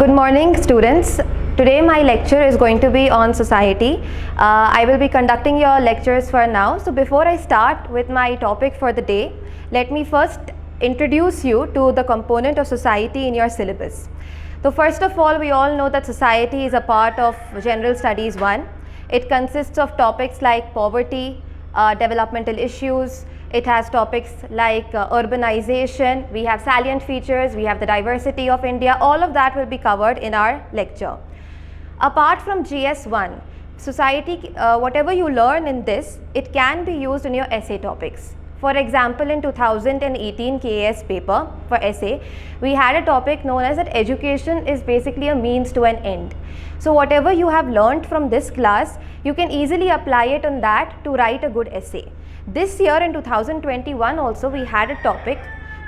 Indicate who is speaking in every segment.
Speaker 1: Good morning, students. Today my lecture is going to be on society. I will be conducting your lectures for now. So before I start with my topic for the day, let me first introduce you to the component of society in your syllabus. So first of all, we all know that society is a part of General Studies 1. It consists of topics like poverty, developmental issues. It has topics like urbanization, we have salient features, we have the diversity of India. All of that will be covered in our lecture. Apart from GS1, society, whatever you learn in this, it can be used in your essay topics. For example, in 2018 KAS paper for essay, we had a topic known as that education is basically a means to an end. So whatever you have learned from this class, you can easily apply it on that to write a good essay. This year in 2021 also we had a topic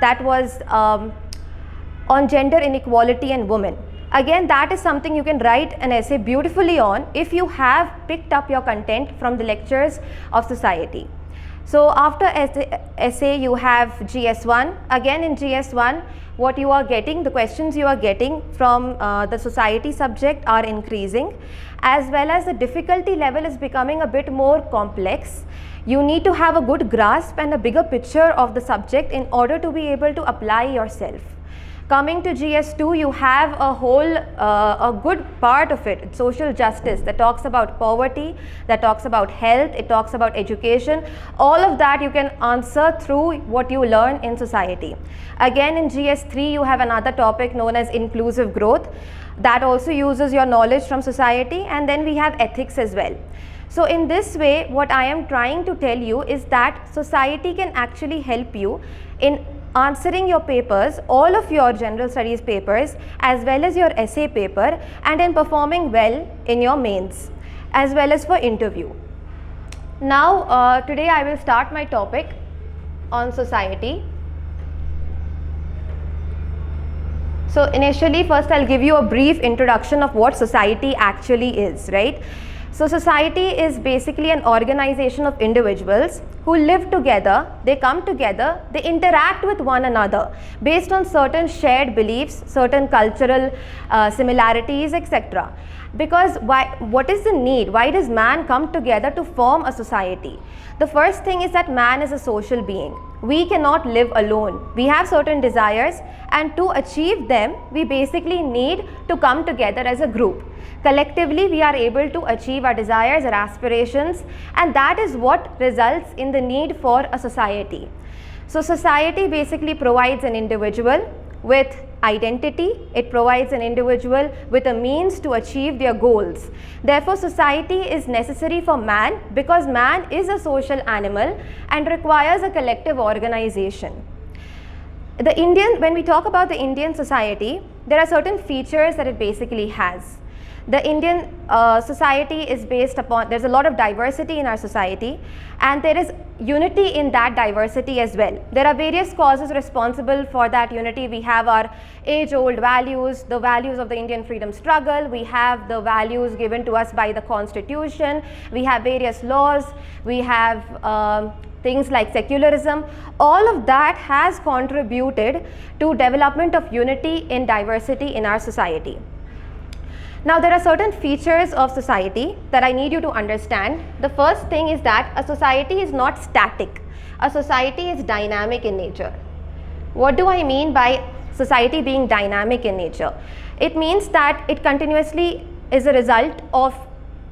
Speaker 1: that was on gender inequality and women. Again, that is something you can write an essay beautifully on if you have picked up your content from the lectures of society. So after essay you have GS1. Again in GS1, what you are getting, the questions you are getting from the society subject are increasing, as well as the difficulty level is becoming a bit more complex. You need to have a good grasp and a bigger picture of the subject in order to be able to apply yourself. Coming to GS2, you have a good part of it, social justice, that talks about poverty, that talks about health, it talks about education. All of that you can answer through what you learn in society. Again in GS3, you have another topic known as inclusive growth, that also uses your knowledge from society, and then we have ethics as well. So in this way, what I am trying to tell you is that society can actually help you in answering your papers, all of your general studies papers, as well as your essay paper, and in performing well in your mains, as well as for interview. Now, today I will start my topic on society. So initially, first I'll give you a brief introduction of what society actually is, right? So society is basically an organization of individuals who live together, they come together, they interact with one another based on certain shared beliefs, certain cultural similarities, etc. Because what is the need? Why does man come together to form a society? The first thing is that man is a social being. We cannot live alone. We have certain desires, and to achieve them, we basically need to come together as a group. Collectively, we are able to achieve our desires, our aspirations, and that is what results in the need for a society. So society basically provides an individual with identity, it provides an individual with a means to achieve their goals. Therefore, society is necessary for man because man is a social animal and requires a collective organization. When we talk about the Indian society, there are certain features that it basically has. The Indian society is based upon, there's a lot of diversity in our society, and there is unity in that diversity as well. There are various causes responsible for that unity. We have our age-old values, the values of the Indian freedom struggle, we have the values given to us by the Constitution, we have various laws, we have things like secularism. All of that has contributed to development of unity in diversity in our society. Now, there are certain features of society that I need you to understand. The first thing is that a society is not static. A society is dynamic in nature. What do I mean by society being dynamic in nature? It means that it continuously is a result of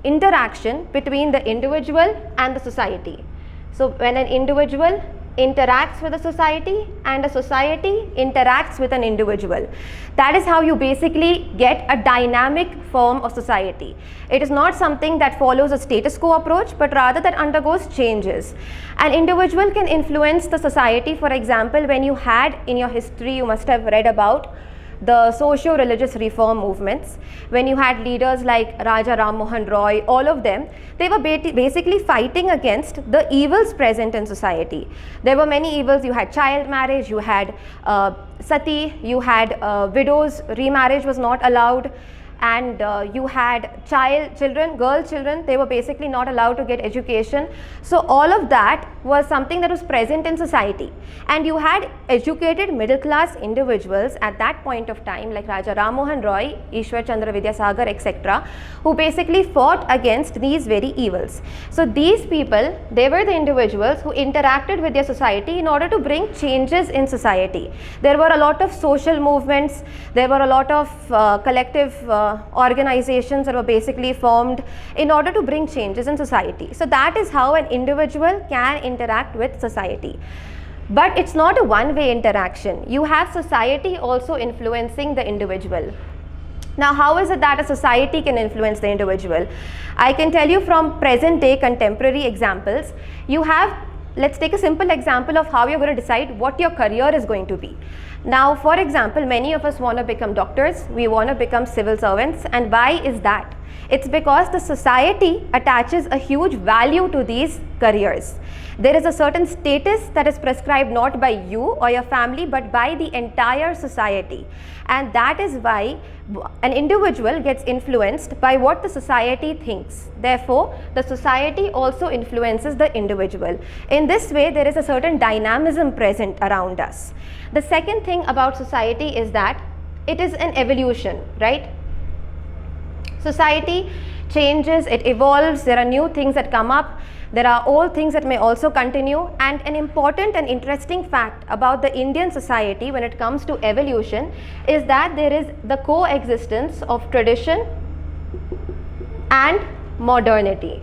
Speaker 1: interaction between the individual and the society. So, when an individual interacts with a society and a society interacts with an individual, that is how you basically get a dynamic form of society. It is not something that follows a status quo approach, but rather that undergoes changes. An individual can influence the society. For example, when you had in your history, you must have read about the socio-religious reform movements, when you had leaders like Raja Ram Mohan Roy, all of them, they were basically fighting against the evils present in society. There were many evils. You had child marriage, you had sati, you had widows, remarriage was not allowed, and you had girl children, they were basically not allowed to get education. So all of that was something that was present in society, and you had educated middle class individuals at that point of time like Raja Ram Mohan Roy, Ishwar Chandra Vidyasagar, etc., who basically fought against these very evils. So these people, they were the individuals who interacted with their society in order to bring changes in society. There were a lot of social movements, there were a lot of collective organizations that were basically formed in order to bring changes in society. So that is how an individual can interact with society. But it's not a one-way interaction. You have society also influencing the individual. Now, how is it that a society can influence the individual? I can tell you from present day contemporary examples. You have, let's take a simple example of how you're going to decide what your career is going to be. Now, for example, many of us want to become doctors, we want to become civil servants, and why is that? It's because the society attaches a huge value to these careers. There is a certain status that is prescribed not by you or your family, but by the entire society. And that is why an individual gets influenced by what the society thinks. Therefore, the society also influences the individual. In this way, there is a certain dynamism present around us. The second thing about society is that it is an evolution, right? Society changes, it evolves, there are new things that come up, there are old things that may also continue, and an important and interesting fact about the Indian society when it comes to evolution is that there is the coexistence of tradition and modernity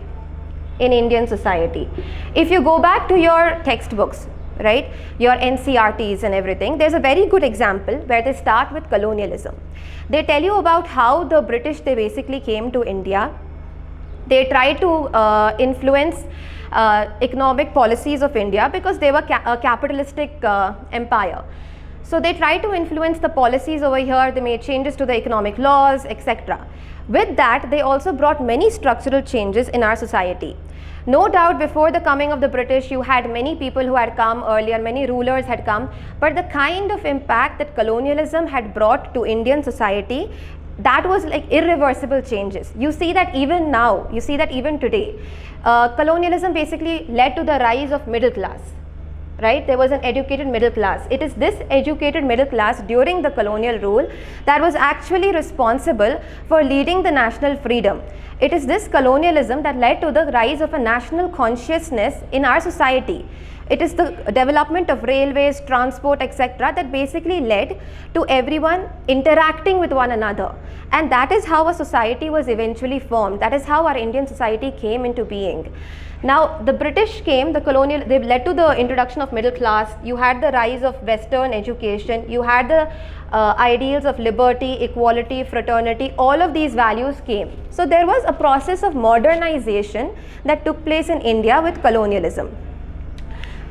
Speaker 1: in Indian society. If you go back to your textbooks, right, your NCRTs and everything, there's a very good example where they start with colonialism. They tell you about how the British, they basically came to India. They tried to influence economic policies of India because they were a capitalistic empire. So they tried to influence the policies over here, they made changes to the economic laws, etc. With that, they also brought many structural changes in our society. No doubt before the coming of the British, you had many people who had come earlier, many rulers had come, but the kind of impact that colonialism had brought to Indian society, that was like irreversible changes. You see that even now, you see that even today. Colonialism basically led to the rise of middle class, right? There was an educated middle class. It is this educated middle class during the colonial rule that was actually responsible for leading the national freedom. It is this colonialism that led to the rise of a national consciousness in our society. It is the development of railways, transport, etc. that basically led to everyone interacting with one another. And that is how a society was eventually formed. That is how our Indian society came into being. Now, the British came, the colonial, they led to the introduction of middle class. You had the rise of Western education. You had the ideals of liberty, equality, fraternity. All of these values came. So there was a process of modernization that took place in India with colonialism.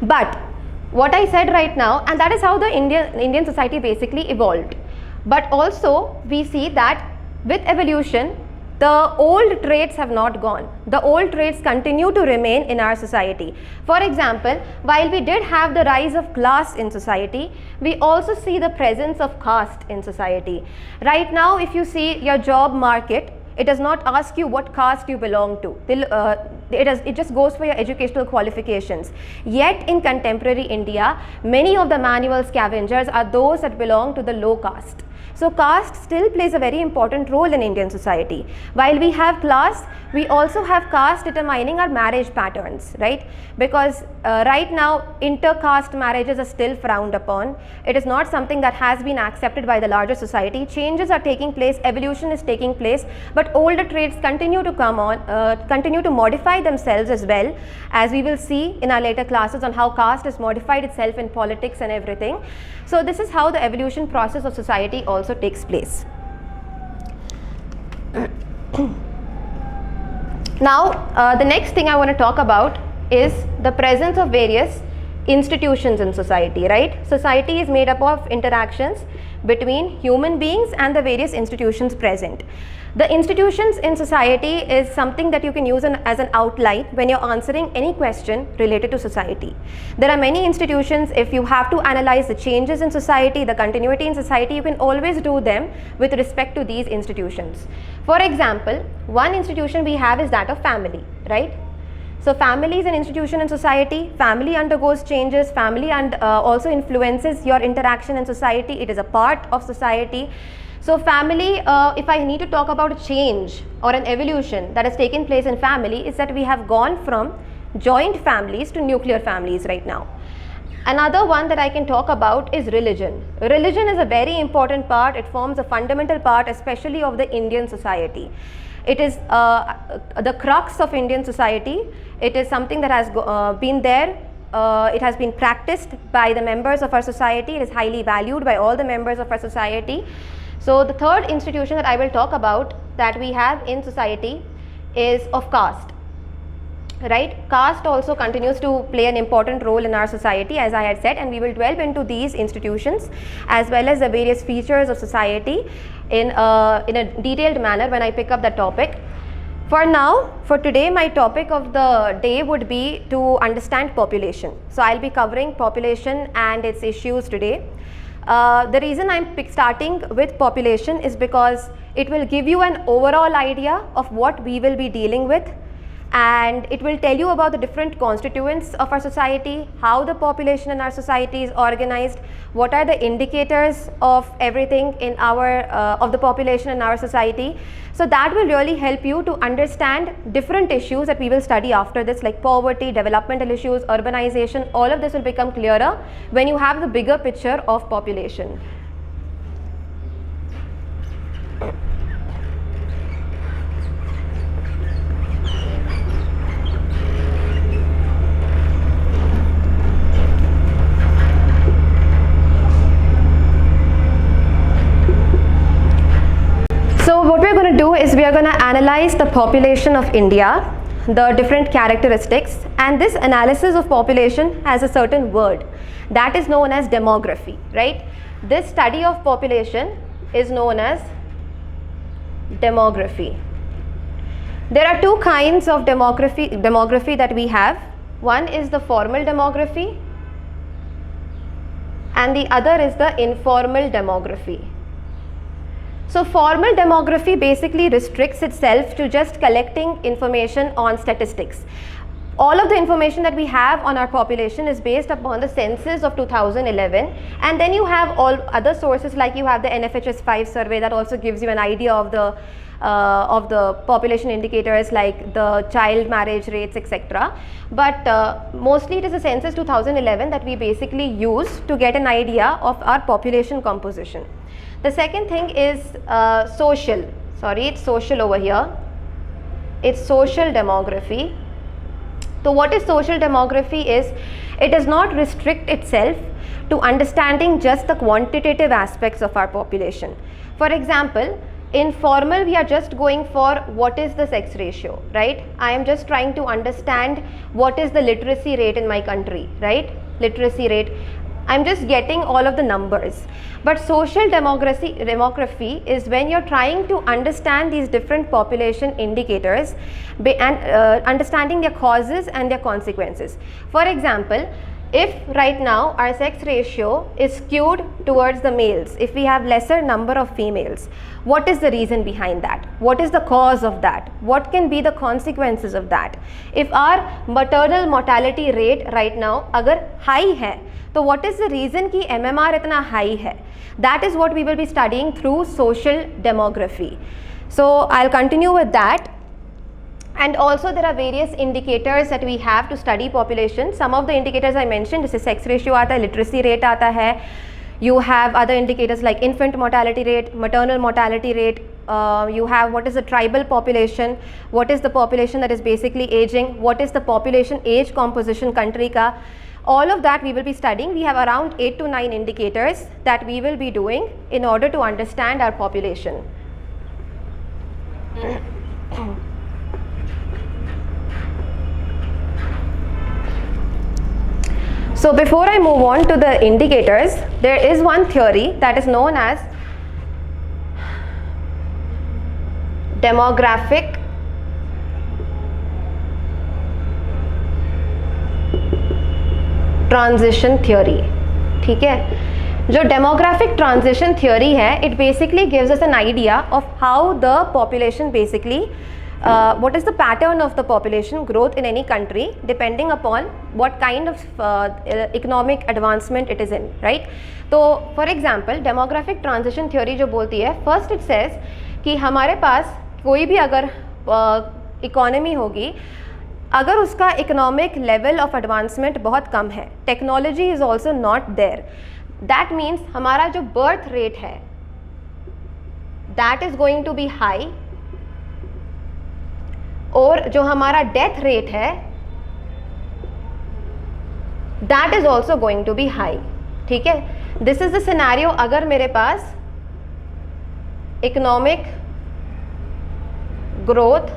Speaker 1: But what I said right now, and that is how the Indian society basically evolved. But also we see that with evolution, the old traits have not gone. The old traits continue to remain in our society. For example, while we did have the rise of class in society, we also see the presence of caste in society. Right now, if you see your job market, it does not ask you what caste you belong to. It just goes for your educational qualifications. Yet in contemporary India, many of the manual scavengers are those that belong to the low caste. So caste still plays a very important role in Indian society. While we have class, we also have caste determining our marriage patterns, right? Because right now, inter-caste marriages are still frowned upon. It is not something that has been accepted by the larger society. Changes are taking place, evolution is taking place, but older traits continue to come on, continue to modify themselves as well, as we will see in our later classes on how caste has modified itself in politics and everything. So this is how the evolution process of society also takes place. Now, the next thing I want to talk about is the presence of various institutions in society, right? Society is made up of interactions between human beings and the various institutions present. The institutions in society is something that you can use as an outline when you're answering any question related to society. There are many institutions. If you have to analyze the changes in society, the continuity in society, you can always do them with respect to these institutions. For example, one institution we have is that of family, right? So family is an institution in society, family undergoes changes, family and also influences your interaction in society, it is a part of society. So family, if I need to talk about a change or an evolution that has taken place in family, is that we have gone from joint families to nuclear families right now. Another one that I can talk about is religion. Religion is a very important part, it forms a fundamental part especially of the Indian society. It is the crux of Indian society. It is something that has been there, it has been practiced by the members of our society, it is highly valued by all the members of our society. So the third institution that I will talk about that we have in society is of caste. Right, caste also continues to play an important role in our society, as I had said, and we will delve into these institutions as well as the various features of society in a detailed manner when I pick up the topic. For now, for today, my topic of the day would be to understand population. So I'll be covering population and its issues today. The reason I'm starting with population is because it will give you an overall idea of what we will be dealing with, and it will tell you about the different constituents of our society, how the population in our society is organized, what are the indicators of everything in our of the population in our society. So that will really help you to understand different issues that we will study after this, like poverty, developmental issues, urbanization. All of this will become clearer when you have the bigger picture of population. So what we're going to do is we are going to analyze the population of India, the different characteristics, and this analysis of population has a certain word that is known as demography, right? This study of population is known as demography. There are two kinds of demography that we have. One is the formal demography and the other is the informal demography. So formal demography basically restricts itself to just collecting information on statistics. All of the information that we have on our population is based upon the census of 2011, and then you have all other sources, like you have the NFHS 5 survey that also gives you an idea of the population indicators like the child marriage rates, etc. But mostly it is the census 2011 that we basically use to get an idea of our population composition. The second thing is social, sorry, it's social over here, it's social demography. So what is social demography is, it does not restrict itself to understanding just the quantitative aspects of our population. For example, in formal we are just going for what is the sex ratio, right? I am just trying to understand what is the literacy rate in my country, right? Literacy rate. I'm just getting all of the numbers. But social demography is when you're trying to understand these different population indicators and understanding their causes and their consequences. For example, if right now our sex ratio is skewed towards the males, if we have lesser number of females, what is the reason behind that? What is the cause of that? What can be the consequences of that? If our maternal mortality rate right now agar high hai, so what is the reason ki MMR itna high hai? That is what we will be studying through social demography. So I'll continue with that. And also there are various indicators that we have to study population. Some of the indicators I mentioned, this is sex ratio aata hai, literacy rate aata hai. You have other indicators like infant mortality rate, maternal mortality rate. You have what is the tribal population, what is the population that is basically aging, what is the population age composition country ka. All of that we will be studying. We have around 8 to 9 indicators that we will be doing in order to understand our population. So before I move on to the indicators, there is one theory that is known as demographic transition theory. ठीक है, जो demographic transition theory है, it basically gives us an idea of how the population basically what is the pattern of the population growth in any country depending upon what kind of economic advancement it is in, right? तो for example demographic transition theory जो बोलती है, first it says कि हमारे पास कोई भी अगर economy होगी, अगर उसका इकोनॉमिक लेवल ऑफ एडवांसमेंट बहुत कम है, technology is also not there, that means हमारा जो बर्थ रेट है that is going to be high, और जो हमारा डेथ रेट है that is also going to be high, ठीक है? दिस इज द सिनेरियो अगर मेरे पास इकोनॉमिक ग्रोथ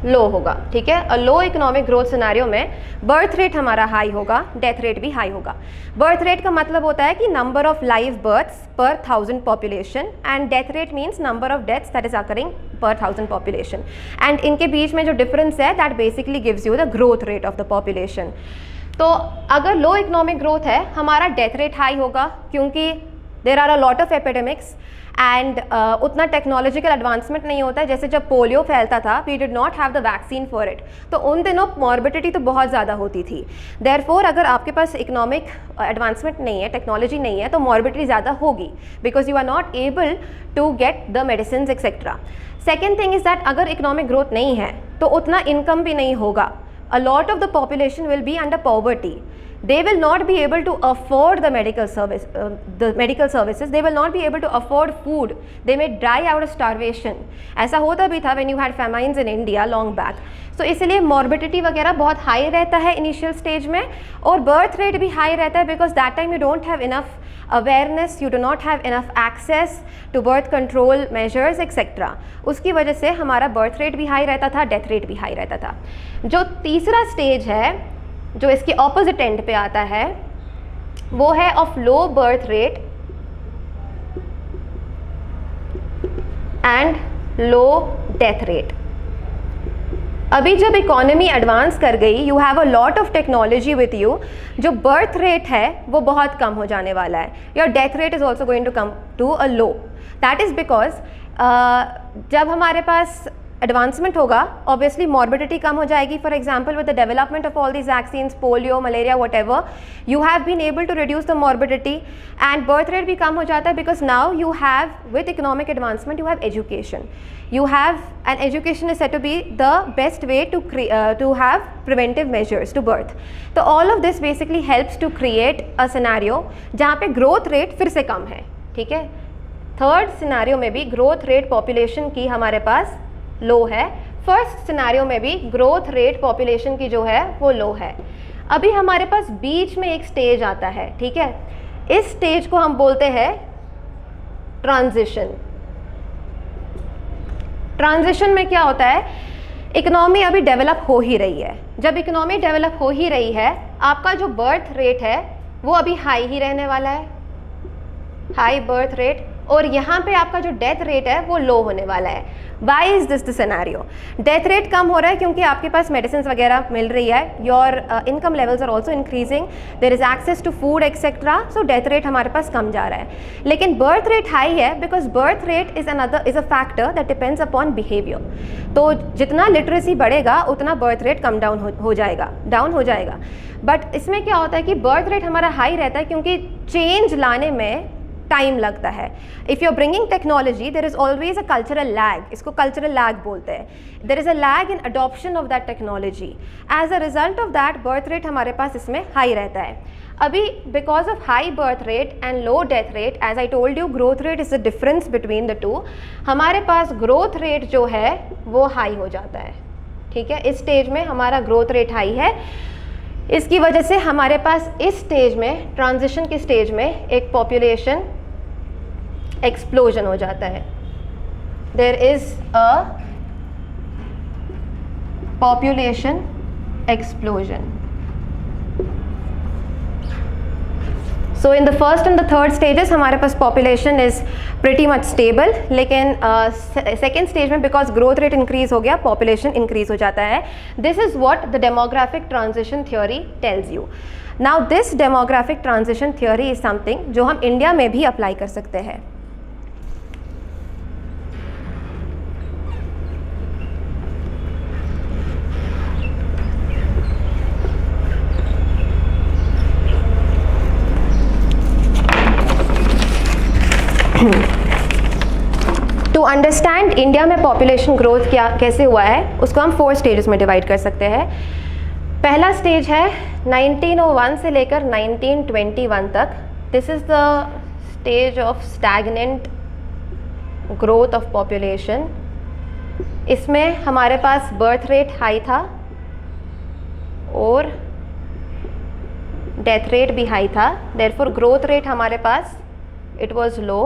Speaker 1: लो होगा, ठीक है? अ लो इकोनॉमिक ग्रोथ सिनेरियो में बर्थ रेट हमारा हाई होगा, डेथ रेट भी हाई होगा। बर्थ रेट का मतलब होता है कि नंबर ऑफ लाइव बर्थ्स पर 1000 population, and death rate means number of deaths that is occurring पर 1000 पॉपुलेशन, एंड इनके बीच में जो डिफरेंस है that basically gives you the growth rate of the population. तो अगर लो इकोनॉमिक ग्रोथ है, हमारा डेथ रेट हाई होगा क्योंकि there are a lot of epidemics, and उतना टेक्नोलॉजिकल एडवांसमेंट नहीं होता है। जैसे जब पोलियो फैलता था, we did not have the vaccine for it, तो उन दिनों मॉर्बिडिटी तो बहुत ज़्यादा होती थी। देयरफॉर अगर आपके पास इकोनॉमिक एडवांसमेंट नहीं है, टेक्नोलॉजी नहीं है, तो मॉर्बिडिटी ज़्यादा होगी because you are not able to get the medicine etcetera. Second thing is that अगर इकोनॉमिक ग्रोथ नहीं है तो उतना इनकम भी नहीं होगा। A lot of the population will be under poverty. They will not be able to afford the medical services. They will not be able to afford food. They may die out of starvation. ऐसा होता भी था when you had famines in India long back. So इसलिए morbidity वगैरह बहुत high रहता है initial stage में, और बर्थ रेट भी हाई रहता है because that time you don't have enough awareness, you do not have enough access to birth control measures etc. उसकी वजह से हमारा बर्थ रेट भी हाई रहता था, डेथ रेट भी हाई रहता था। जो तीसरा स्टेज है जो इसके ऑपोजिट एंड पे आता है वो है of low birth rate and low death rate. अभी जब इकोनॉमी एडवांस कर गई, you have a lot of technology with you, जो बर्थ रेट है वो बहुत कम हो जाने वाला है। Your death rate is also going to come to a low. That is because जब हमारे पास एडवांसमेंट होगा, ऑब्वियसली मॉर्बिडिटी कम हो जाएगी। For example with the development of all these vaccines, polio, malaria, whatever, you have been able to reduce the morbidity and birth rate भी कम हो जाता है because now you have with economic advancement you have education. You have, and education is said to be the best way to have preventive measures to birth. तो all of this basically helps to create a scenario जहाँ पे growth rate फिर से कम है, ठीक है? Third scenario में भी ग्रोथ रेट पॉपुलेशन की हमारे पास लो है, फर्स्ट सिनेरियो में भी ग्रोथ रेट पॉपुलेशन की जो है वो लो है। अभी हमारे पास बीच में एक स्टेज आता है, ठीक है? इस स्टेज को हम बोलते हैं ट्रांजिशन। ट्रांजिशन में क्या होता है, इकोनॉमी अभी डेवलप हो ही रही है। जब इकोनॉमी डेवलप हो ही रही है, आपका जो बर्थ रेट है वो अभी हाई ही रहने वाला है, हाई बर्थ रेट, और यहाँ पे आपका जो डेथ रेट है वो लो होने वाला है। Why is this the scenario? Death rate कम हो रहा है क्योंकि आपके पास मेडिसिन वगैरह मिल रही है, your income levels are also increasing, there is access to food etcetera, so death rate हमारे पास कम जा रहा है। लेकिन बर्थ रेट हाई है because birth rate is a factor that depends upon behaviour. तो जितना लिटरेसी बढ़ेगा उतना बर्थ रेट कम डाउन हो जाएगा। बट इसमें क्या होता है कि बर्थ रेट हमारा हाई रहता है क्योंकि चेंज लाने में टाइम लगता है। If you are bringing technology, there is always a cultural lag, इसको कल्चरल लैग बोलते हैं। There is a lag in adoption of that technology, as a result of that birth rate हमारे पास इसमें हाई रहता है। अभी because of high birth rate and low death rate, as I told you, growth rate is the difference between the two. हमारे पास growth rate जो है वो हाई हो जाता है, ठीक है? इस स्टेज में हमारा ग्रोथ रेट हाई है, इसकी वजह से हमारे पास इस स्टेज में, ट्रांजिशन की स्टेज में, एक पॉपुलेशन एक्सप्लोजन हो जाता है। There is a population explosion. So in the first and the third stages हमारे पास population is pretty much stable, लेकिन सेकेंड स्टेज में बिकॉज ग्रोथ रेट इंक्रीज हो गया, पॉपुलेशन इंक्रीज हो जाता है। This is what the demographic transition theory tells you. Now this demographic transition theory is something जो हम इंडिया में भी अप्लाई कर सकते हैं। अंडरस्टैंड इंडिया में पॉपुलेशन ग्रोथ क्या कैसे हुआ है, उसको हम 4 स्टेजेस में डिवाइड कर सकते हैं. पहला स्टेज है 1901 से लेकर 1921 तक. This is the stage of stagnant growth of population. इसमें हमारे पास बर्थ रेट हाई था और डेथ रेट भी हाई था. देयरफॉर ग्रोथ रेट हमारे पास इट वाज लो.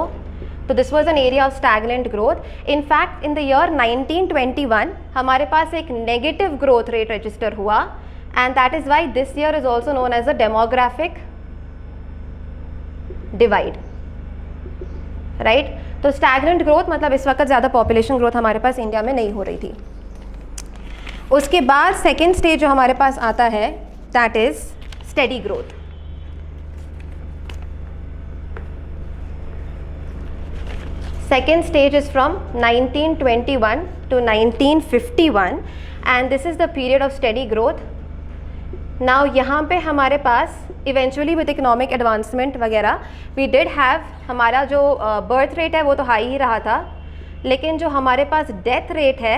Speaker 1: तो this was an area of stagnant growth. In fact in the year 1921 हमारे पास एक नेगेटिव ग्रोथ रेट रजिस्टर हुआ, and that is why this year is also known as a demographic divide, right. तो stagnant growth मतलब इस वक्त ज़्यादा population growth हमारे पास इंडिया में नहीं हो रही थी. उसके बाद सेकेंड स्टेज जो हमारे पास आता है that is steady growth. Second stage is from 1921 to 1951 and this is the period of steady growth. Now यहाँ पे हमारे पास eventually with economic advancement वगैरह we did have हमारा जो birth rate है वो तो हाई ही रहा था, लेकिन जो हमारे पास death rate है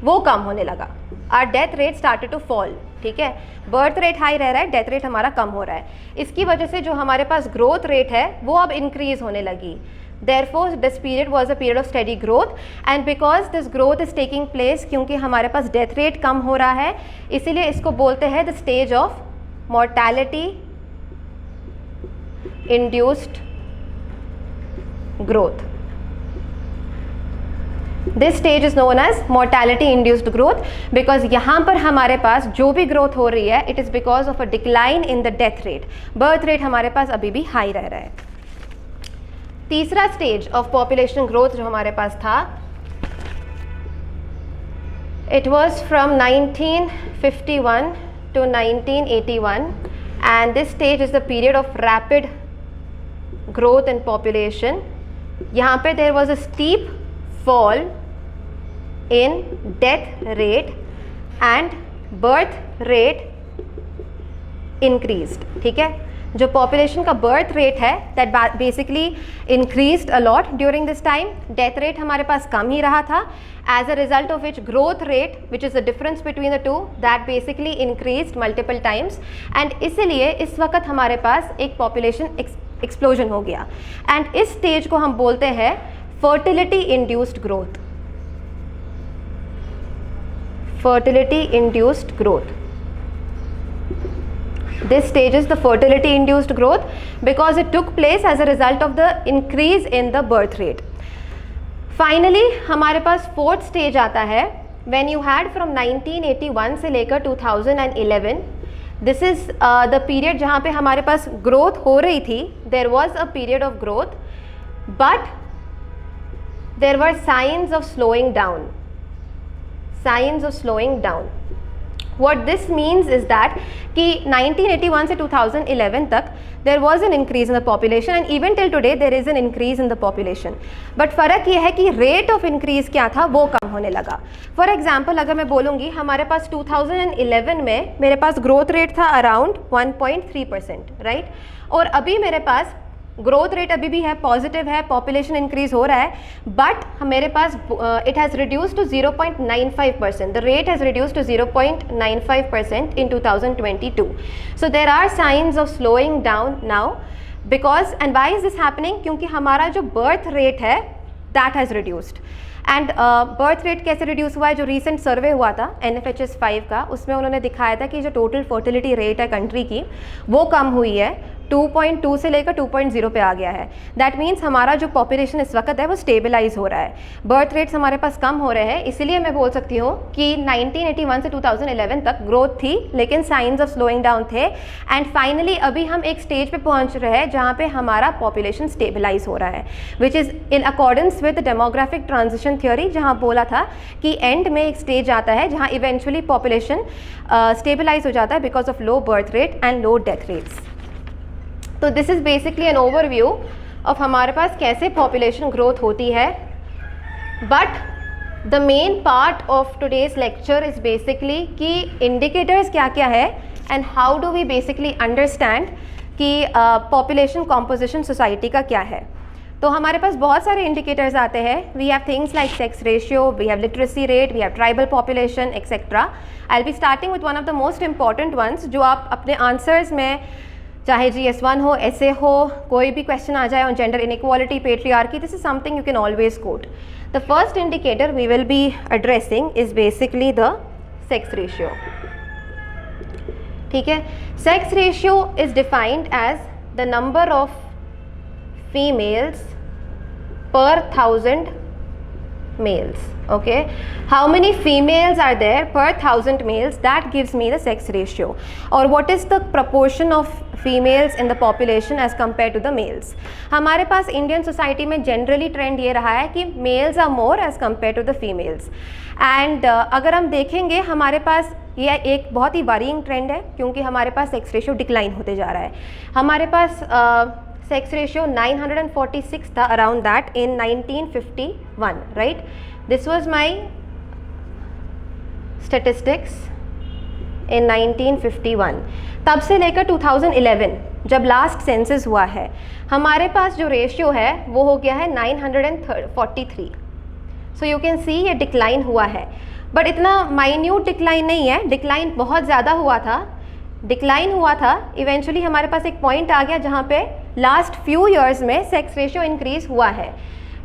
Speaker 1: वो कम होने लगा. Our death rate started to fall. ठीक है, बर्थ रेट हाई रह रहा है, डेथ रेट हमारा कम हो रहा है. इसकी वजह से जो हमारे पास ग्रोथ रेट है वो अब इंक्रीज होने लगी. Therefore, this period was a period of steady growth, and because this growth is taking place, क्योंकि हमारे पास डेथ रेट कम हो रहा है, इसीलिए इसको बोलते हैं the stage of mortality induced growth. This stage is known as mortality induced growth because यहाँ पर हमारे पास जो भी ग्रोथ हो रही है it is because of a decline in the death rate. Birth rate हमारे पास अभी भी हाई रह रहा है. तीसरा स्टेज ऑफ पॉपुलेशन ग्रोथ जो हमारे पास था it was from 1951 to 1981 and this stage is the period of rapid growth in population. यहाँ पे there was a steep fall in death rate and birth rate increased. ठीक है, जो population का birth rate है that basically increased a lot during this time. Death rate हमारे पास कम ही रहा था, as a result of which growth rate which is the difference between the two that basically increased multiple times. And इसलिए इस वक्त हमारे पास एक पॉपुलेशन एक्सप्लोजन हो गया. एंड इस स्टेज को हम बोलते हैं fertility induced growth. Fertility induced growth. This stage is the fertility induced growth because it took place as a result of the increase in the birth rate. Finally हमारे पास fourth stage आता है when you had from 1981 से लेकर 2011. This is the period जहाँ पे हमारे पास growth हो रही थी. There was a period of growth but there were signs of slowing down. Signs of slowing down. What this means is that कि 1981 से 2011 तक there was an increase in the population and even till today there is an increase in the population. But फ़र्क ये है कि rate of increase क्या था वो कम होने लगा. For example अगर मैं बोलूँगी हमारे पास 2011 में मेरे पास growth rate था around 1.3%, right? और अभी मेरे पास ग्रोथ रेट अभी भी है, पॉजिटिव है, पॉपुलेशन इंक्रीज हो रहा है, बट मेरे पास it has reduce to 0.95%. The rate has reduce to 0.95% in 2022. So there are signs of slowing down now because and why is this happening, क्योंकि हमारा जो बर्थ रेट है that has reduced. And birth rate कैसे reduce हुआ है, जो recent सर्वे हुआ था NFHS 5 का, उसमें उन्होंने दिखाया था कि जो टोटल फर्टिलिटी रेट है कंट्री की वो कम हुई है, 2.2 से लेकर 2.0 पे आ गया है. दैट मीन्स हमारा जो पॉपुलेशन इस वक्त है वो स्टेबलाइज हो रहा है, बर्थ रेट्स हमारे पास कम हो रहे हैं. इसीलिए मैं बोल सकती हूँ कि 1981 से 2011 तक ग्रोथ थी लेकिन साइंस ऑफ स्लोइंग डाउन थे. एंड फाइनली अभी हम एक स्टेज पे पहुँच रहे हैं जहाँ पे हमारा पॉपुलेशन स्टेबलाइज हो रहा है, which is in accordance with demographic transition theory, जहाँ बोला था कि एंड में एक स्टेज आता है जहाँ इवेंचुअली पॉपुलेशन स्टेबलाइज हो जाता है because of low birth rate and low death rates. तो this is basically an overview of हमारे पास कैसे पॉपुलेशन ग्रोथ होती है. But the main part of today's lecture is basically कि इंडिकेटर्स क्या क्या है and how do we basically understand कि पॉपुलेशन कॉम्पोजिशन सोसाइटी का क्या है. तो हमारे पास बहुत सारे इंडिकेटर्स आते हैं. We have things like sex ratio, we have literacy rate, we have tribal population etcetera. I will be starting with one of the most important ones, जो आप अपने आंसर्स में, चाहे GS1 हो, ऐसे हो, कोई भी क्वेश्चन आ जाए on gender inequality, patriarchy, this is something you can always quote. The first indicator we will be addressing is basically the sex ratio. ठीक है. Sex ratio is defined as the number of females per 1000 males. Okay, how many females are there per 1000 males? That gives me the sex ratio. Or what is the proportion of females in the population as compared to the males? हमारे पास Indian society में generally trend ये रहा है कि males are more as compared to the females. And अगर हम देखेंगे हमारे पास ये एक बहुत ही वारिंग ट्रेंड है, क्योंकि हमारे पास सेक्स रेशियो डिक्लाइन होते जा रहा है. हमारे पास सेक्स रेशियो 946 था, around that, in 1951, right. This was my statistics in 1951. तब से लेकर 2011 जब लास्ट सेंसस हुआ है, हमारे पास जो रेशियो है वो हो गया है 943. सो यू कैन सी ये डिक्लाइन हुआ है, बट इतना माइन्यूट डिक्लाइन नहीं है. डिक्लाइन बहुत ज़्यादा हुआ था. इवेंचुअली हमारे पास एक पॉइंट आ गया जहाँ पे लास्ट फ्यू इयर्स में सेक्स रेशियो इंक्रीज हुआ है.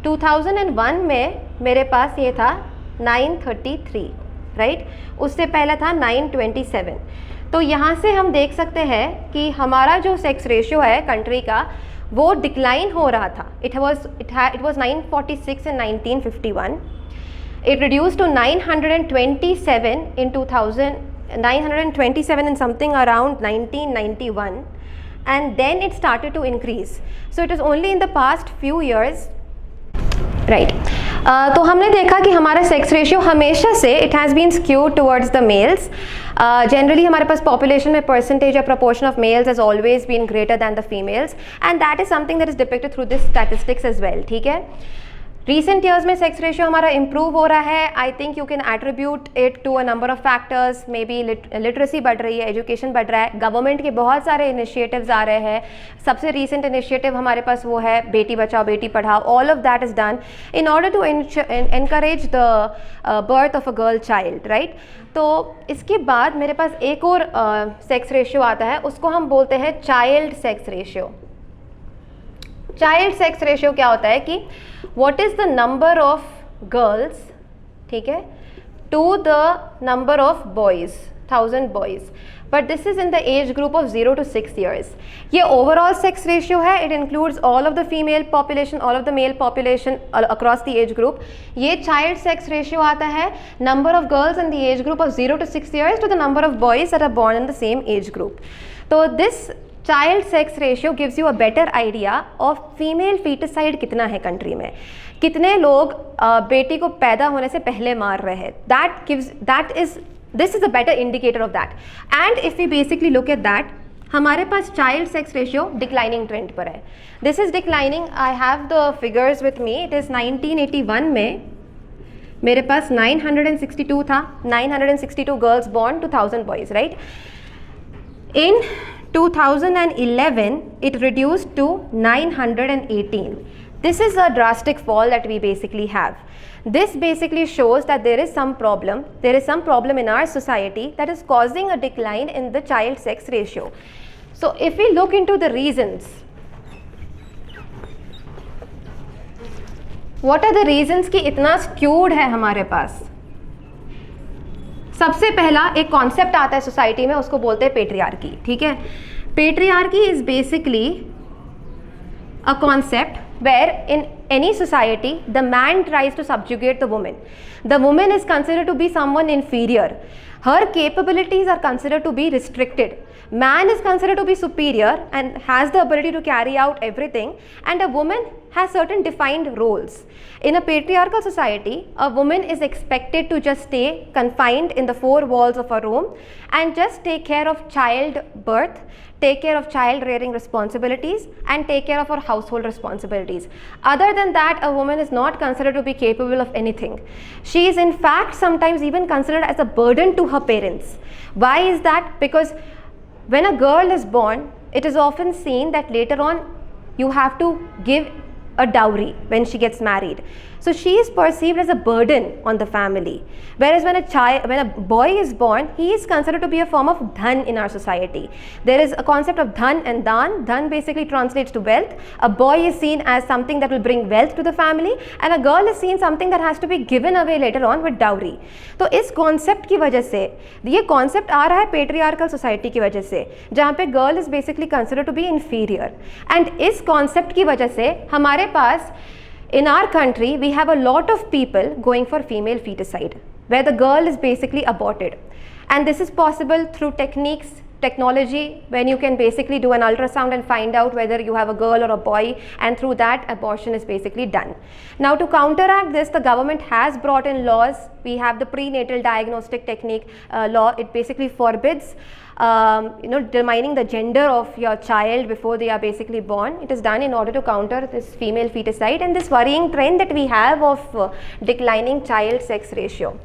Speaker 1: 2001 में मेरे पास ये था 933, राइट. उससे पहला था 927. तो यहाँ से हम देख सकते हैं कि हमारा जो सेक्स रेशियो है कंट्री का, वो डिक्लाइन हो रहा था. It was 946 in 1951. It reduced to 927 in 927 and something around 1991, and then it started to increase. So it is only in the past few years, right. तो हमने देखा कि हमारा सेक्स रेशियो हमेशा से it has been skewed towards the males. Generally हमारे पास population में परसेंटेज या proportion of males has always been greater than the females, and that is something that is depicted through this statistics as well. ठीक है. Recent years में sex ratio हमारा improve हो रहा है. I think you can attribute it to a number of factors. May be literacy बढ़ रही है, एजुकेशन बढ़ रहा है, गवर्नमेंट के बहुत सारे इनिशिएटिव्स आ रहे हैं. सबसे रिसेंट इनिशिएटिव हमारे पास वो है बेटी Bachao Beti Padhao. All of that is done in order to encourage the birth of a girl child, right. तो इसके बाद मेरे पास एक और सेक्स रेशियो आता है, उसको हम बोलते हैं child sex ratio. Child sex ratio क्या होता है कि what is the number of girls, ठीक है, to the number of boys, 1000 boys, but this is in the age group of 0 to 6 years. ये overall sex ratio है. It includes all of the female population, all of the male population across the age group. ये child sex ratio आता है number of girls in the age group of 0 to 6 years to the number of boys that are born in the same age group. तो this child sex ratio gives you a better idea of female foeticide कितना है country में, कितने लोग बेटी को पैदा होने से पहले मार रहे हैं. This is a better indicator of that. And if we basically look at that, हमारे पास child sex ratio declining trend पर है. This is declining. I have the figures with me. It is 1981 में मेरे पास 962 था. 962 girls born, 2000 boys, right. In 2011 it reduced to 918. This is a drastic fall that we basically have. This basically shows that there is some problem in our society that is causing a decline in the child sex ratio. So if we look into the reasons, what are the reasons कि इतना skewed है हमारे पास. सबसे पहला एक concept आता है society में, उसको बोलते हैं पेट्रियार्की. ठीक है. Patriarchy is basically a concept where in any society the man tries to subjugate the woman. The woman is considered to be someone inferior. Her capabilities are considered to be restricted. Man is considered to be superior and has the ability to carry out everything, and a woman has certain defined roles. In a patriarchal society, a woman is expected to just stay confined in the four walls of a room and just take care of childbirth, take care of child rearing responsibilities, and take care of her household responsibilities. Other than that, a woman is not considered to be capable of anything. She is in fact sometimes even considered as a burden to her parents. Why is that? Because when a girl is born, it is often seen that later on you have to give a dowry when she gets married. So she is perceived as a burden on the family. Whereas when a boy is born, he is considered to be a form of dhan in our society. There is a concept of dhan and dan. Dhan basically translates to wealth. A boy is seen as something that will bring wealth to the family, and a girl is seen something that has to be given away later on with dowry. तो इस concept की वजह से ये concept आ रहा है patriarchal society की वजह से, जहाँ पे girl is basically considered to be inferior. And इस कॉन्सेप्ट की वजह से हमारे पास in our country we have a lot of people going for female feticide where the girl is basically aborted, and this is possible through technology, when you can basically do an ultrasound and find out whether you have a girl or a boy, and through that abortion is basically done. Now to counteract this, the government has brought in laws. We have the prenatal diagnostic technique law. It basically forbids determining the gender of your child before they are basically born. It is done in order to counter this female feticide and this worrying trend that we have of declining child sex ratio.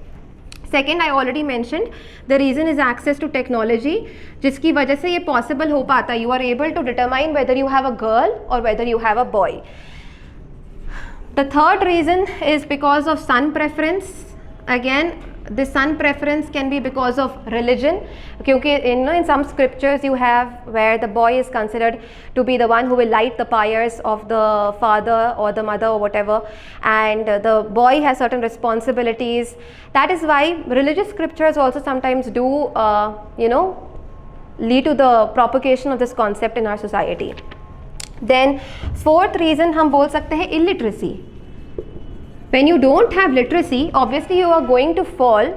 Speaker 1: Second, I already mentioned, the reason is access to technology, जिसकी वजह से ये possible हो पाता है. You are able to determine whether you have a girl or whether you have a boy. The third reason is because of son preference. Again, the son preference can be because of religion, क्योंकि in some scriptures you have where the boy is considered to be the one who will light the pyres of the father or the mother or whatever, and the boy has certain responsibilities. That is why religious scriptures also sometimes do lead to the propagation of this concept in our society. Then fourth reason हम बोल सकते हैं illiteracy. When you don't have literacy, obviously you are going to fall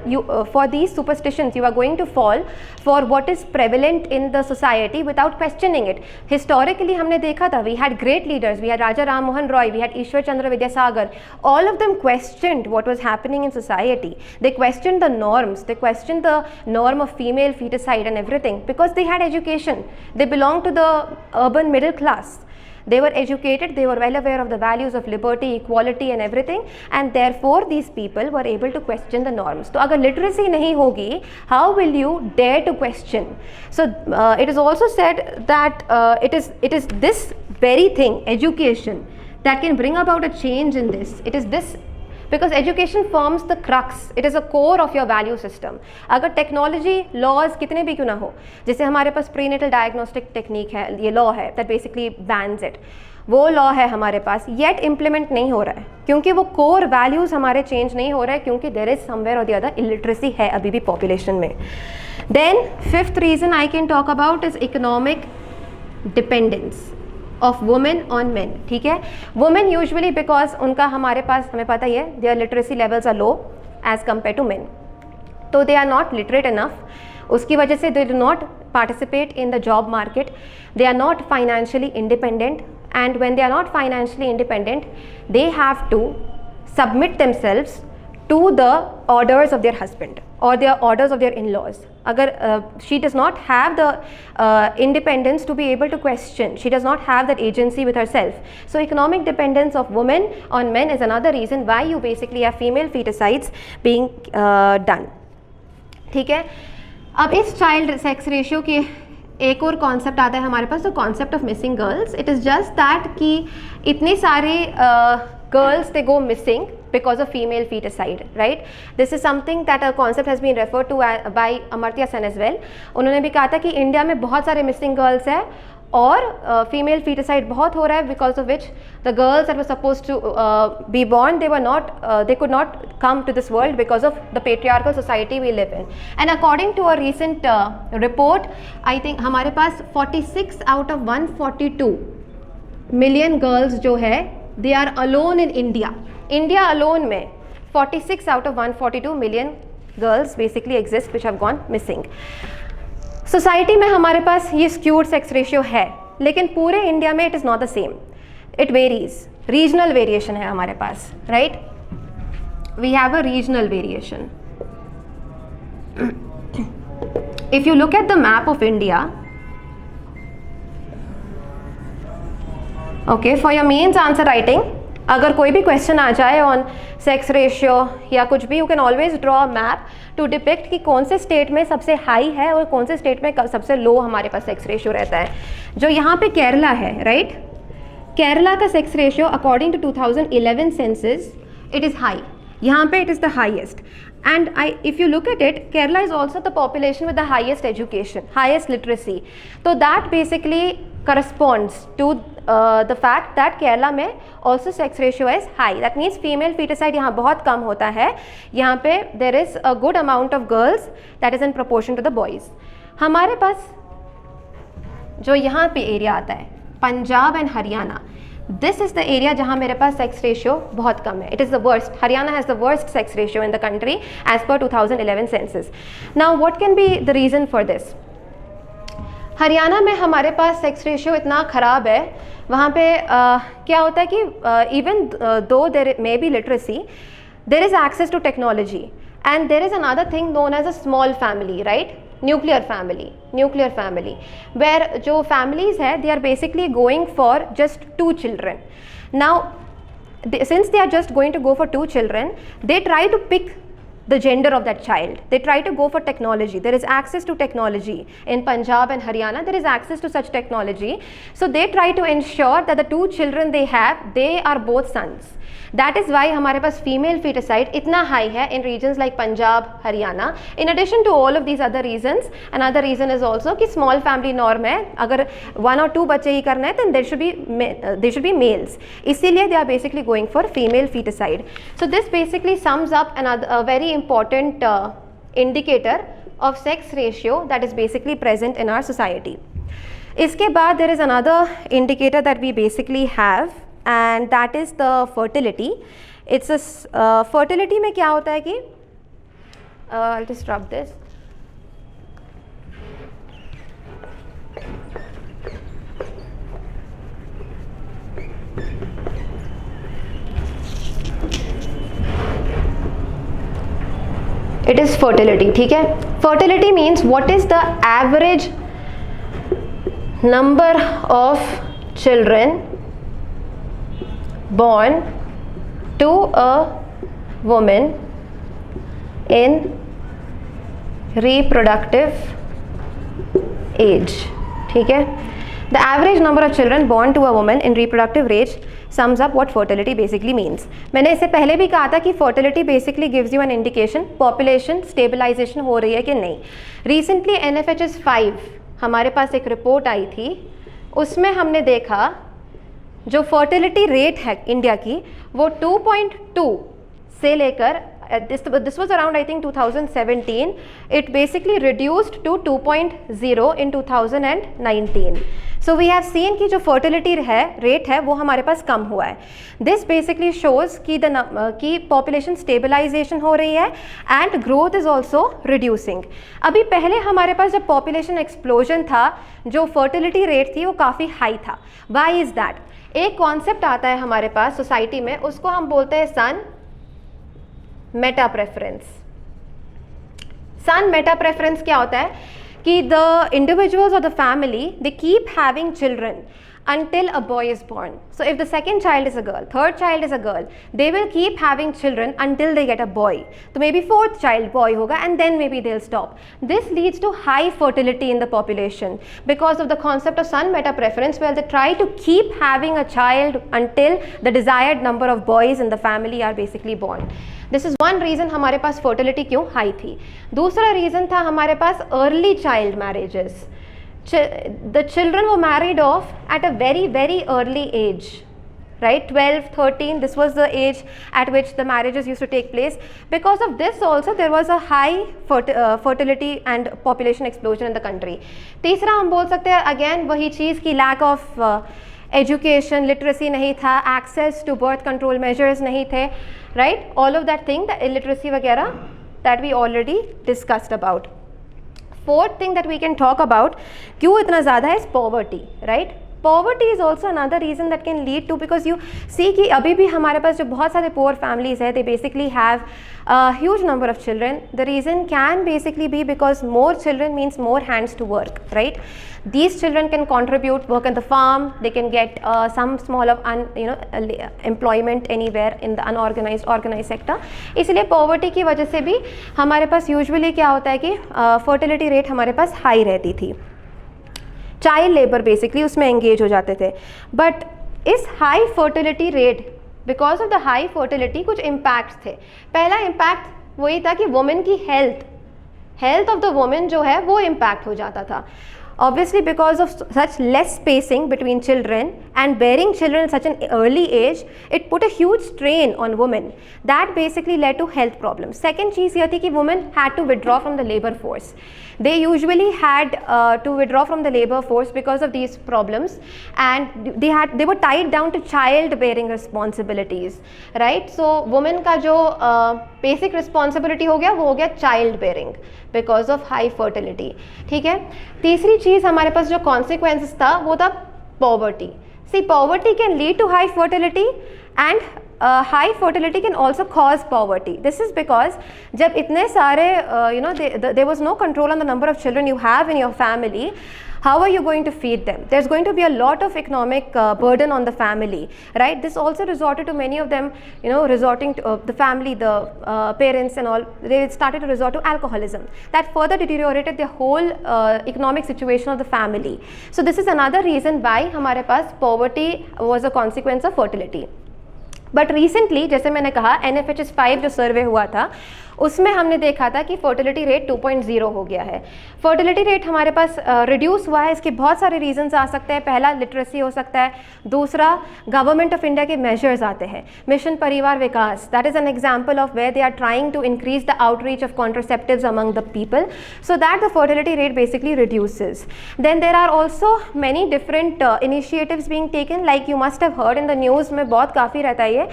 Speaker 1: for these superstitions. You are going to fall for what is prevalent in the society without questioning it. Historically, हमने देखा था, we had great leaders. We had Raja Ram Mohan Roy, we had Ishwar Chandra Vidyasagar. All of them questioned what was happening in society. They questioned the norms. They questioned the norm of female feticide and everything because they had education. They belonged to the urban middle class. They were educated, they were well aware of the values of liberty, equality and everything, and therefore these people were able to question the norms. तो अगर literacy नहीं होगी, how will you dare to question? So it is also said that it is this very thing, education, that can bring about a change in this. It is this, because education forms the crux, it is a core of your value system. अगर technology laws कितने भी क्यों ना हो, जैसे हमारे पास prenatal diagnostic technique है, ये law है that basically bans it, वो law है हमारे पास, yet implement नहीं हो रहा है क्योंकि वो core values हमारे change नहीं हो रहा है, क्योंकि there is somewhere or the other illiteracy है अभी भी population में. Then fifth reason I can talk about is economic dependence of women on men. ठीक है, women usually because उनका हमारे पास हमें पता ही है their literacy levels are low as compared to men, तो they are not literate enough. उसकी वजह से they do not participate in the job market, they are not financially independent, and when they are not financially independent, they have to submit themselves to the orders of their husband or their orders of their in-laws. अगर she does not have the independence to be able to question, she does not have that agency with herself. So economic dependence of women on men is another reason why you basically have female feticides being done. ठीक है, अब इस child sex ratio के एक और concept आता है हमारे पास, तो concept of missing girls. It is just that कि इतने सारे girls they go missing because of female feticide, right? This is something that a concept has been referred to by Amartya Sen as well. उन्होंने भी कहा था कि India में बहुत सारे मिसिंग गर्ल्स हैं और फीमेल feticide बहुत हो रहा है, because of which the girls that were supposed to be born, they could not come to this world because of the patriarchal society we live in. And according to a recent report, I think हमारे पास 46 out of 142 million girls जो है, they are alone in India. India alone में 46 out of 142 million girls basically exist which have gone missing. Society में हमारे पास ये skewed sex ratio है, लेकिन पूरे इंडिया में it is not the same, it varies, regional variation है हमारे पास, राइट? We have a regional variation. If you look at the map of India, okay, for your mains answer writing, अगर कोई भी क्वेश्चन आ जाए ऑन सेक्स रेशियो या कुछ भी, you can always draw a map to depict कि कौन से स्टेट में सबसे हाई है और कौन से स्टेट में सबसे लो हमारे पास सेक्स रेशियो रहता है. जो यहाँ पे केरला है, राइट, केरला का sex ratio according to 2011 census it is high, यहाँ पे it is the highest. And if you look at it, Kerala is also the population with the highest education, highest literacy. So that basically corresponds to the fact that Kerala में also sex ratio is high. That means female feticide यहाँ बहुत कम होता है. यहाँ पे there is a good amount of girls that is in proportion to the boys. हमारे पास जो यहाँ पे एरिया आता है Punjab and Haryana, this is the area जहाँ मेरे पास सेक्स रेशियो बहुत कम है. It is the worst. Haryana has the worst sex ratio in the country as per 2011 census. Now what can be the reason for this? Haryana में हमारे पास सेक्स रेशियो इतना ख़राब है, वहाँ पे क्या होता है कि even though there may B literacy, there is access to technology and there is another thing known as a small family, right? Nuclear family where जो फैमिलीज है they are basically going for just 2 children. Now since they are just going to go for 2 children, they try to pick the gender of that child. They try to go for technology. There is access to technology in Punjab and Haryana. There is access to such technology. So they try to ensure that the 2 children they have, they are both sons. That is why हमारे पास female feticide इतना high है in regions like Punjab, Haryana. In addition to all of these other reasons, another reason is also कि small family norm है. अगर 1 or 2 बच्चे ही करना है, then there should be males. इसीलिए they are basically going for female feticide. So this basically sums up a very important indicator of sex ratio that is basically present in our society. इसके बाद there is another indicator that we basically have, and that is the fertility. It's a fertility में क्या होता है कि I'll just rub this. It is fertility, ठीक है? Fertility means what is the average number of children born to a woman in reproductive age, ठीक है? The average number of children born to a woman in reproductive age sums up what fertility basically means. मैंने इससे पहले भी कहा था कि fertility basically gives you an indication population stabilization हो रही है कि नहीं. Recently NFHS 5 हमारे पास एक रिपोर्ट आई थी, उसमें हमने देखा जो फर्टिलिटी रेट है इंडिया की वो 2.2 से लेकर this was around I think 2017, it basically reduced to 2.0 in 2019. So we have seen कि जो fertility है रेट है वो हमारे पास कम हुआ है. This basically shows कि population stabilization हो रही है and growth is also reducing. अभी पहले हमारे पास जब population explosion था जो fertility rate थी वो काफ़ी high था. Why is that? एक कॉन्सेप्ट आता है हमारे पास सोसाइटी में, उसको हम बोलते हैं सन मेटा प्रेफरेंस. सन मेटा प्रेफरेंस क्या होता है कि द इंडिविजुअल्स और the family they keep having children until a boy is born. So if the second child is a girl, third child is a girl, they will keep having children until they get a boy. So maybe fourth child boy hoga and then maybe they'll stop. This leads to high fertility in the population because of the concept of son meta preference, where they try to keep having a child until the desired number of boys in the family are basically born. This is one reason हमारे पास fertility क्यों high थी. दूसरा reason था हमारे पास early child marriages. The children were married off at a very early age, right? 12, 13, this was the age at which the marriages used to take place. Because of this also there was a high fertility and population explosion in the country. तीसरा हम बोल सकते हैं again वही चीज़ की lack of education, literacy नहीं था, access to birth control measures नहीं थे, right? All of that thing, the illiteracy वगैरह that we already discussed about. Fourth thing that we can talk about क्यों इतना ज़्यादा है is poverty, right? Poverty is also another reason that can lead to, because you see कि अभी भी हमारे पास जो बहुत सारे poor families है, they basically have a huge number of children. The reason can basically be because more children means more hands to work, right? These children can contribute, work on the farm, they can get some small of employment anywhere in the unorganized, organized sector. इसलिए poverty की वजह से भी हमारे पास usually क्या होता है कि fertility rate हमारे पास high रहती थी. चाइल्ड लेबर बेसिकली उसमें एंगेज हो जाते थे. बट इस high fertility rate, because of the high fertility कुछ इम्पैक्ट्स थे. पहला इम्पैक्ट वही था कि वुमेन की हेल्थ ऑफ द वुमेन जो है वो इम्पैक्ट हो जाता था. Obviously, because of such less spacing between children and bearing children at such an early age, it put a huge strain on women. That basically led to health problems. Second चीज़ यह थी कि women had to withdraw from the labor force. They usually had to withdraw from the labor force because of these problems, and they were tied down to child-bearing responsibilities, right? So women का जो basic responsibility हो गया वो हो गया child-bearing because of high fertility. ठीक है. तीसरी चीज़ हमारे पास जो consequences था वो था poverty. See, poverty can lead to high fertility, and high fertility can also cause poverty. This is because जब इतने सारे there was no control on the number of children you have in your family, how are you going to feed them? There's going to be a lot of economic burden on the family, right? This also resorted to many of them, resorting to the family, the parents and all, they started to resort to alcoholism. That further deteriorated the whole economic situation of the family. So this is another reason why हमारे पास poverty was a consequence of fertility. But recently जैसे मैंने कहा NFHS 5 जो सर्वे हुआ था उसमें हमने देखा था कि फर्टिलिटी रेट 2.0 हो गया है. फर्टिलिटी रेट हमारे पास रिड्यूस हुआ है. इसके बहुत सारे रीजंस आ सकते हैं. पहला लिटरेसी हो सकता है. दूसरा गवर्नमेंट ऑफ इंडिया के मेजर्स आते हैं. Mission Parivar Vikas, that is an example of where they are trying to increase the outreach of contraceptives among the people so that the fertility rate basically reduces. Then there are also many different initiatives being taken, like you must have heard in the news में बहुत काफ़ी रहता है ये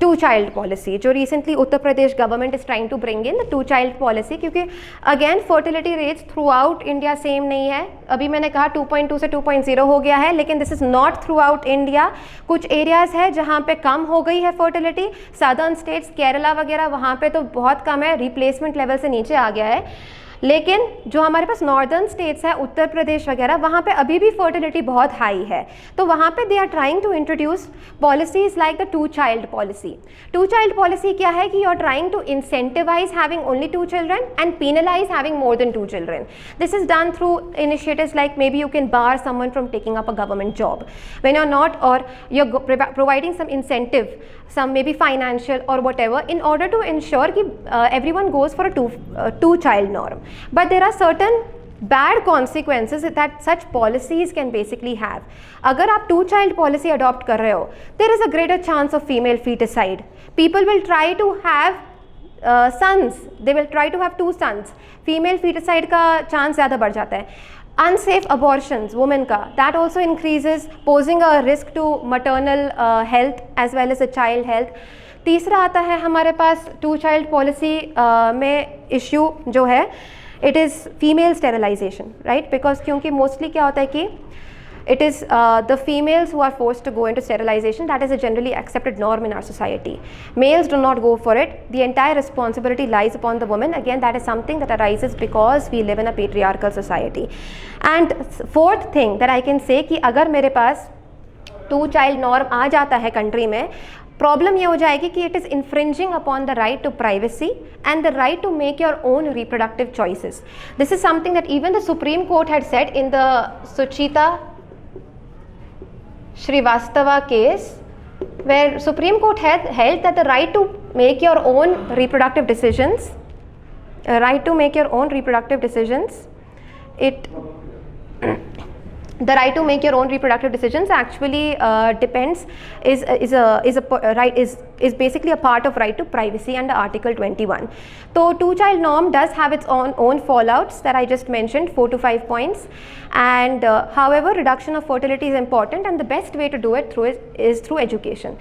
Speaker 1: two child policy, जो recently Uttar Pradesh government is trying to bring in the two child policy, क्योंकि again fertility rates throughout India same नहीं है. अभी मैंने कहा 2.2 से 2.0 हो गया है, लेकिन this is not through out India. कुछ एरियाज़ है जहाँ पे कम हो गई है फर्टिलिटी. सदर्न स्टेट्स केरला वगैरह वहाँ पे तो बहुत कम है, रिप्लेसमेंट लेवल से नीचे आ गया है. लेकिन जो हमारे पास नॉर्दर्न स्टेट्स है, उत्तर प्रदेश वगैरह, वहाँ पे अभी भी फर्टिलिटी बहुत हाई है. तो वहाँ पे they are trying to introduce policies like the two child policy. Two child policy क्या है कि you are trying to incentivize having only 2 children and penalize having more than 2 children. This is done through initiatives like maybe you can bar someone from taking up a government job when you're not, or you're providing some incentive, some maybe financial or whatever, in order to ensure that everyone goes for a two child norm. But there are certain bad consequences that such policies can basically have. अगर आप 2 child policy adopt कर रहे हो, there is a greater chance of female feticide. People will try to have sons, they will try to have 2 sons. Female feticide का chance ज़्यादा बढ़ जाता है. Unsafe abortions, women का, that also increases, posing a risk to maternal health as well as a child health. तीसरा आता है हमारे पास 2 child policy में issue जो है, it is female sterilization, right? Because क्योंकि mostly क्या होता है कि it is the females who are forced to go into sterilization. That is a generally accepted norm in our society. Males do not go for it. The entire responsibility lies upon the woman. Again, that is something that arises because we live in a patriarchal society. And fourth thing that I can say कि अगर मेरे पास 2 child norm आ जाता है country में, problem ये हो जाएगी कि it is infringing upon the right to privacy and the right to make your own reproductive choices. This is something that even the Supreme Court had said in the Suchita Srivastava case, where Supreme Court had held that the right to make your own reproductive decisions, the right to make your own reproductive decisions actually depends, is basically a part of right to privacy under Article 21. So 2 child norm does have its own fallouts that I just mentioned, 4 to 5 points, and however reduction of fertility is important, and the best way to do it is through education.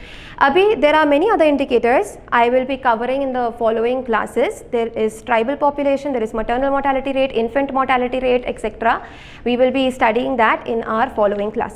Speaker 1: Abhi there are many other indicators I will be covering in the following classes. There is tribal population, there is maternal mortality rate, infant mortality rate, etc. We will be studying that in our following classes.